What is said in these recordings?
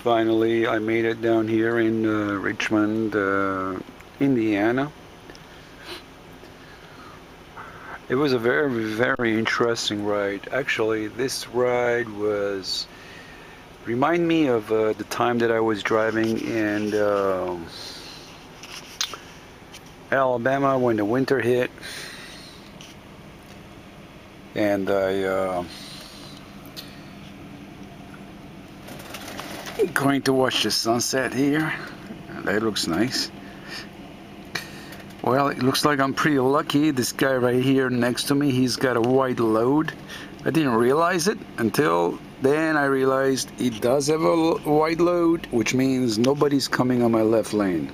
Finally, I made it down here in Richmond, Indiana. It was a very, very interesting ride. Actually, this ride remind me of the time that I was driving in Alabama when the winter hit, and I going to watch the sunset here. That looks nice. Well, it looks like I'm pretty lucky. This guy right here next to me, he's got a white load. I didn't realize it until then. I realized he does have a white load, which means nobody's coming on my left lane.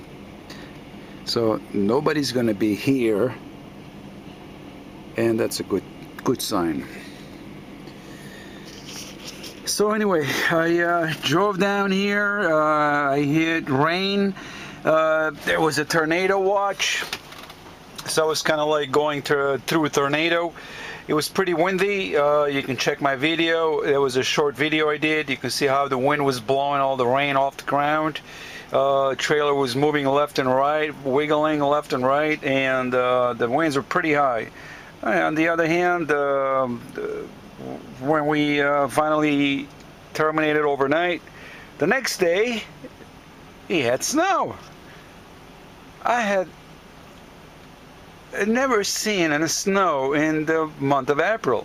So nobody's gonna be here, and that's a good sign. So anyway, I drove down here. I hit rain. There was a tornado watch, so it's kind of like going through a tornado. It was pretty windy. You can check my video. There was a short video I did. You can see how the wind was blowing all the rain off the ground. Trailer was moving left and right, wiggling left and right, and the winds were pretty high. On the other hand, when we finally terminated overnight, the next day he had snow. I had never seen any snow in the month of April.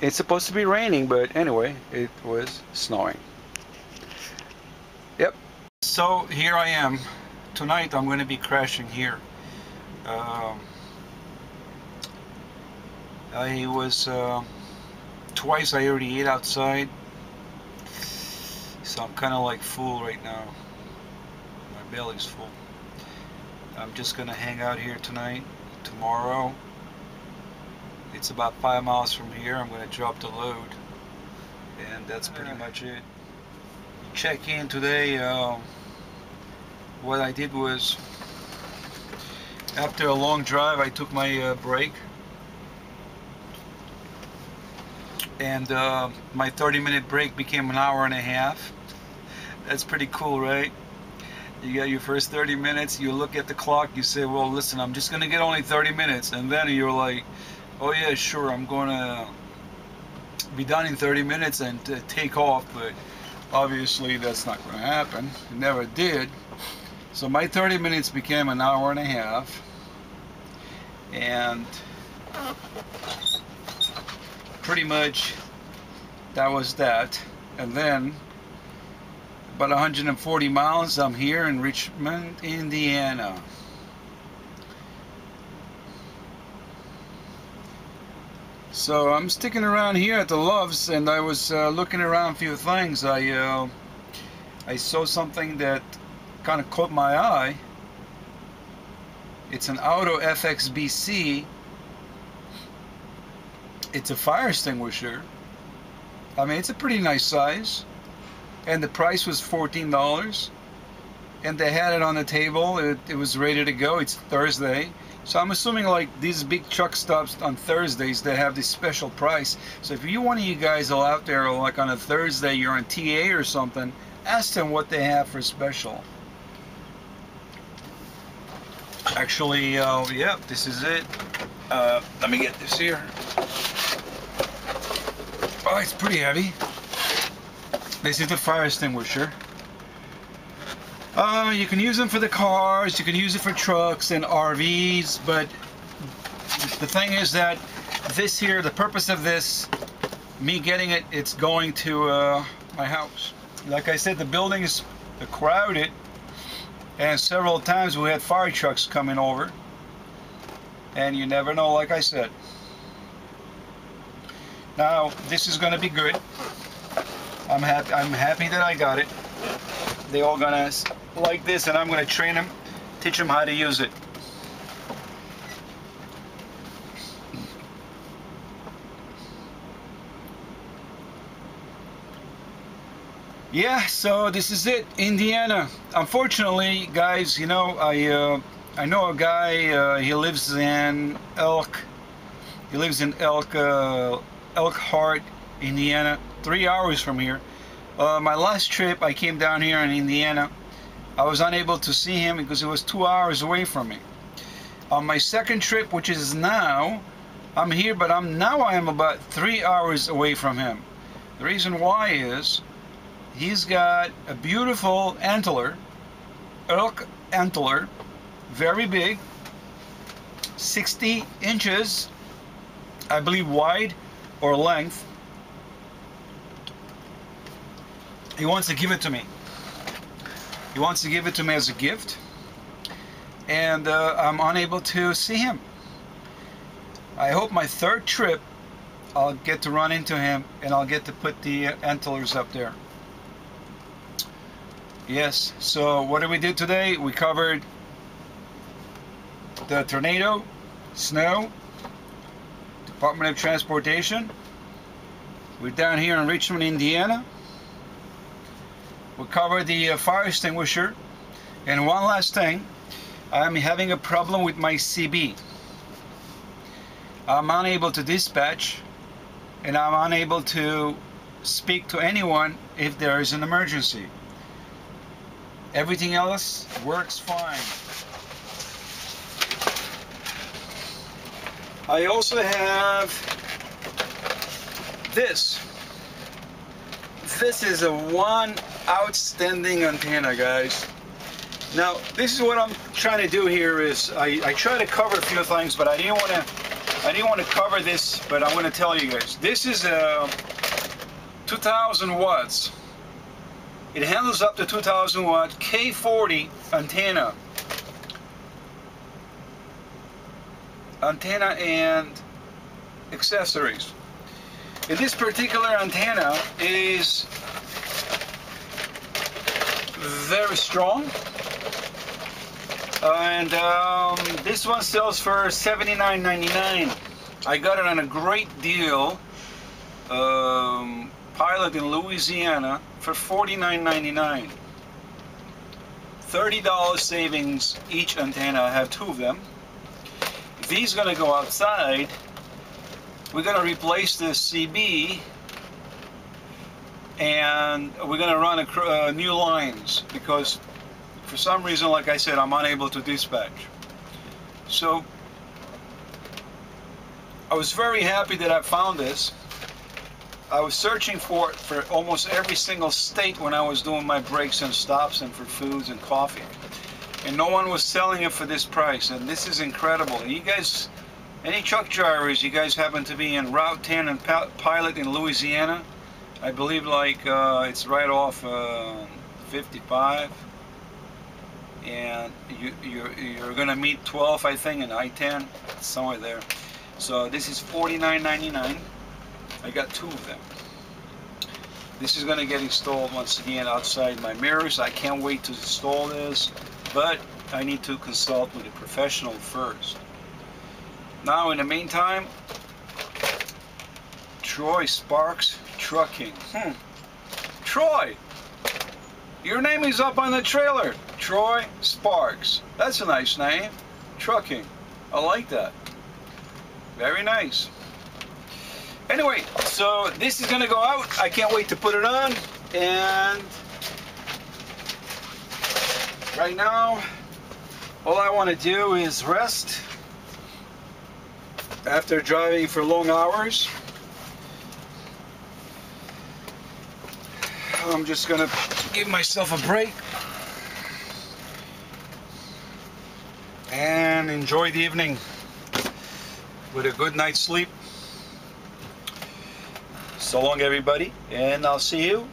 It's supposed to be raining, but anyway, it was snowing. Yep. So here I am. Tonight I'm going to be crashing here. I was twice I already ate outside, so I'm kind of like full right now. My belly's full. I'm just gonna hang out here tonight. Tomorrow, it's about 5 miles from here. I'm gonna drop the load, and that's pretty much it. Check in today. What I did was, after a long drive, I took my break. And my 30-minute break became an hour and a half. That's pretty cool, right? You got your first 30 minutes, you look at the clock, you say, well, listen, I'm just gonna get only 30 minutes, and then you're like, oh yeah, sure, I'm gonna be done in 30 minutes and take off, but obviously that's not gonna happen. It never did. So my 30 minutes became an hour and a half, and pretty much that was that. And then about 140 miles, I'm here in Richmond, Indiana. So I'm sticking around here at the Loves, and I was looking around a few things. I saw something that kind of caught my eye. It's an Auto FXBC. It's a fire extinguisher. I mean, it's a pretty nice size, and the price was $14, and they had it on the table. It was ready to go. It's Thursday, so I'm assuming like these big truck stops on Thursdays, they have this special price. So if you, one of you guys are out there like on a Thursday, you're on TA or something, ask them what they have for special. Actually, yeah, this is it. Let me get this here. Oh, it's pretty heavy. This is the fire extinguisher. You can use them for the cars, you can use it for trucks and RVs, but the thing is that this here, the purpose of this, me getting it, it's going to my house. Like I said, the building is crowded, and several times we had fire trucks coming over, and you never know, like I said. Now, this is going to be good. I'm happy that I got it. They all gonna like this, and I'm gonna train them, teach them how to use it. Yeah, so this is it, Indiana. Unfortunately, guys, you know, I know a guy. He lives in Elk. He lives in Elkhart, Indiana, 3 hours from here. My last trip, I came down here in Indiana. I was unable to see him because it was 2 hours away from me. On my second trip, which is now, I'm here, but I am about 3 hours away from him. The reason why is he's got a beautiful antler, elk antler, very big, 60 inches, I believe, wide or length. He wants to give it to me. He wants to give it to me as a gift, and I'm unable to see him. I hope my third trip I'll get to run into him and I'll get to put the antlers up there. Yes, so what did we do today? We covered the tornado, snow, Department of Transportation. We're down here in Richmond, Indiana. We covered the fire extinguisher. And one last thing, I'm having a problem with my CB. I'm unable to dispatch, and I'm unable to speak to anyone if there is an emergency. Everything else works fine. I also have this. This is a one outstanding antenna, guys. Now, this is what I'm trying to do here is I try to cover a few things, but I didn't want to cover this, but I'm going to tell you guys. This is a 2000 watts. It handles up to 2000 watt K40 antenna. Antenna and accessories. And this particular antenna is very strong, and this one sells for $79.99. I got it on a great deal, Pilot in Louisiana, for $49.99. $30 savings each antenna. I have 2 of them. If these are going to go outside, we're going to replace the CB, and we're going to run new lines because for some reason, like I said, I'm unable to dispatch. So I was very happy that I found this. I was searching for it for almost every single state when I was doing my breaks and stops and for foods and coffee, and no one was selling it for this price, and this is incredible. You guys, any truck drivers, you guys happen to be in Route 10 and Pilot in Louisiana, I believe, like it's right off 55, and you're gonna meet 12, I think, and I-10, somewhere there. So this is $49.99. I got 2 of them. This is gonna get installed once again outside my mirrors. I can't wait to install this, but I need to consult with a professional first. Now, in the meantime, Troy Sparks Trucking. Troy, your name is up on the trailer. Troy Sparks. That's a nice name. Trucking. I like that. Very nice. Anyway, so this is gonna go out. I can't wait to put it on. And right now, all I want to do is rest after driving for long hours. I'm just gonna give myself a break and enjoy the evening with a good night's sleep. So long, everybody, and I'll see you